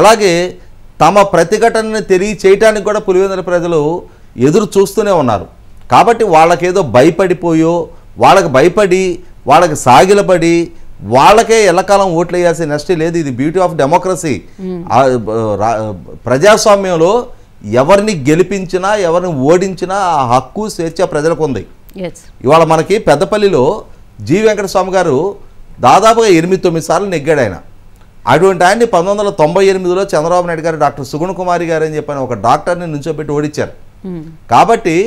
అలాగే తమ ప్రతిఘటనని తెలియచేయటానికి కూడా పులివెందుల ప్రజలు ఎదురు చూస్తూనే ఉన్నారు. కాబట్టి వాళ్ళకేదో భయపడిపోయో వాళ్ళకి భయపడి వాళ్ళకి సాగిలపడి వాళ్ళకే ఎల్లకాలం ఓట్లు వేయాల్సిన నష్టం లేదు. ఇది బ్యూటీ ఆఫ్ డెమోక్రసీ. ప్రజాస్వామ్యంలో ఎవరిని గెలిపించినా ఎవరిని ఓడించినా ఆ హక్కు స్వేచ్ఛ ప్రజలకు ఉంది. ఇవాళ మనకి పెద్దపల్లిలో జి వెంకటస్వామి గారు దాదాపుగా 8-9 సార్లు నెగ్గాడు ఆయన. అటువంటి ఆయన్ని 1998లో చంద్రబాబు నాయుడు గారు డాక్టర్ సుగుణ కుమారి గారు అని చెప్పని ఒక డాక్టర్ని నుంచోబెట్టి ఓడించారు. కాబట్టి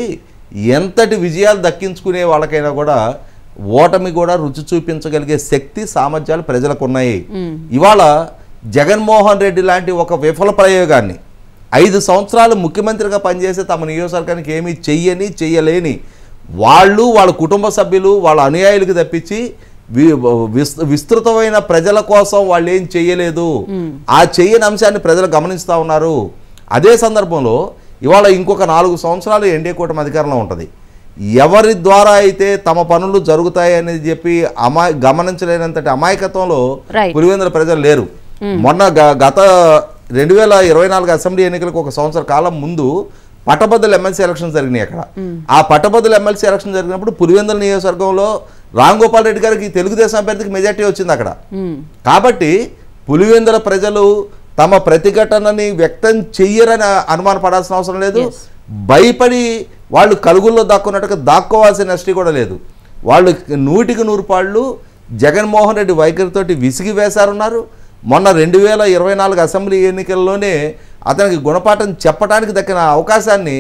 ఎంతటి విజయాలు దక్కించుకునే వాళ్ళకైనా కూడా ఓటమి కూడా రుచి చూపించగలిగే శక్తి సామర్థ్యాలు ప్రజలకు ఉన్నాయి. ఇవాళ జగన్మోహన్ రెడ్డి లాంటి ఒక విఫల ప్రయోగాన్ని 5 సంవత్సరాలు ముఖ్యమంత్రిగా పనిచేసి తమ నియోజకవర్గానికి ఏమీ చెయ్యలేని వాళ్ళు వాళ్ళ కుటుంబ సభ్యులు వాళ్ళ అనుయాయులకు తప్పించి విస్తృతమైన ప్రజల కోసం వాళ్ళు ఏం చెయ్యలేదు. ఆ చెయ్యని అంశాన్ని ప్రజలు గమనిస్తూ ఉన్నారు. అదే సందర్భంలో ఇవాళ ఇంకొక 4 సంవత్సరాలు ఎన్డీఏ కూటమి అధికారంలో ఉంటుంది. ఎవరి ద్వారా అయితే తమ పనులు జరుగుతాయని చెప్పి గమనించలేనంతటి అమాయకత్వంలో పులివెందుల ప్రజలు లేరు. మొన్న గత 2024 అసెంబ్లీ ఎన్నికలకు 1 సంవత్సర కాలం ముందు పట్టభద్రుల ఎమ్మెల్సీ ఎలక్షన్ జరిగినాయి. అక్కడ ఆ పట్టభద్రుల ఎమ్మెల్సీ ఎలక్షన్ జరిగినప్పుడు పులివెందుల నియోజకవర్గంలో రామ్ గోపాల్ రెడ్డి గారికి తెలుగుదేశం అభ్యర్థికి మెజార్టీ వచ్చింది అక్కడ. కాబట్టి పులివెందుల ప్రజలు తమ ప్రతిఘటనని వ్యక్తం చెయ్యరని అనుమానపడాల్సిన అవసరం లేదు. భయపడి వాళ్ళు కలుగుల్లో దాక్కున్నట్టుగా దాక్కోవాల్సిన నష్టం కూడా లేదు. వాళ్ళు 100కి 100 జగన్మోహన్ రెడ్డి వైఖరితోటి విసిగి వేశారున్నారు. మొన్న 2024 అసెంబ్లీ ఎన్నికల్లోనే అతనికి గుణపాఠం చెప్పడానికి దక్కిన అవకాశాన్ని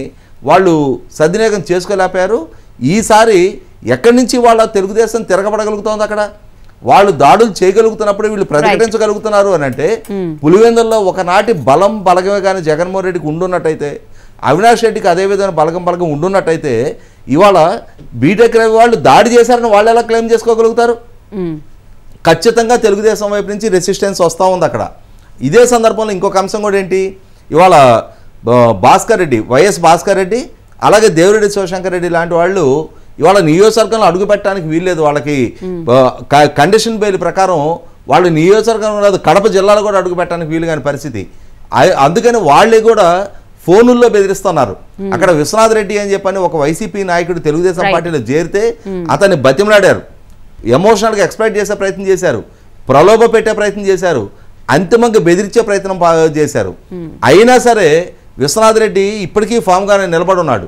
వాళ్ళు సద్వినియోగం చేసుకోలేకపోయారు. ఈసారి ఎక్కడి నుంచి వాళ్ళ తెలుగుదేశం తిరగబడగలుగుతోంది? అక్కడ వాళ్ళు దాడులు చేయగలుగుతున్నప్పుడు వీళ్ళు ప్రతిఘటించగలుగుతున్నారు అని అంటే పులివెందుల్లో ఒకనాటి బలగమే కానీ జగన్మోహన్ రెడ్డికి ఉండున్నట్టయితే, అవినాష్ రెడ్డికి అదేవిధంగా బలగం ఉండున్నట్టయితే ఇవాళ బీటెక్ రవి వాళ్ళు దాడి చేశారని వాళ్ళు ఎలా క్లెయిమ్ చేసుకోగలుగుతారు? ఖచ్చితంగా తెలుగుదేశం వైపు నుంచి రెసిస్టెన్స్ వస్తూ ఉంది అక్కడ. ఇదే సందర్భంలో ఇంకొక అంశం కూడా ఏంటి, ఇవాళ భాస్కర్ రెడ్డి, వైఎస్ భాస్కర్ రెడ్డి, అలాగే దేవిరెడ్డి శివశంకర్ రెడ్డి లాంటి వాళ్ళు ఇవాళ నియోజకవర్గంలో అడుగు పెట్టడానికి వీల్లేదు. వాళ్ళకి కండిషన్ బెయిల్ ప్రకారం వాళ్ళు నియోజకవర్గంలో కాదు కడప జిల్లాలో కూడా అడుగు పెట్టడానికి వీలు కాని పరిస్థితి. అందుకని వాళ్ళే కూడా ఫోనుల్లో బెదిరిస్తున్నారు. అక్కడ విశ్వనాథ్ రెడ్డి అని చెప్పని ఒక వైసీపీ నాయకుడు తెలుగుదేశం పార్టీలో చేరితే అతన్ని బతిమలాడారు, ఎమోషనల్గా ఎక్స్ప్లైట్ చేసే ప్రయత్నం చేశారు, ప్రలోభ పెట్టే ప్రయత్నం చేశారు, అంతిమంగా బెదిరించే ప్రయత్నం చేశారు. అయినా సరే విశ్వనాథ్ రెడ్డి ఇప్పటికీ ఫామ్గానే నిలబడి ఉన్నాడు.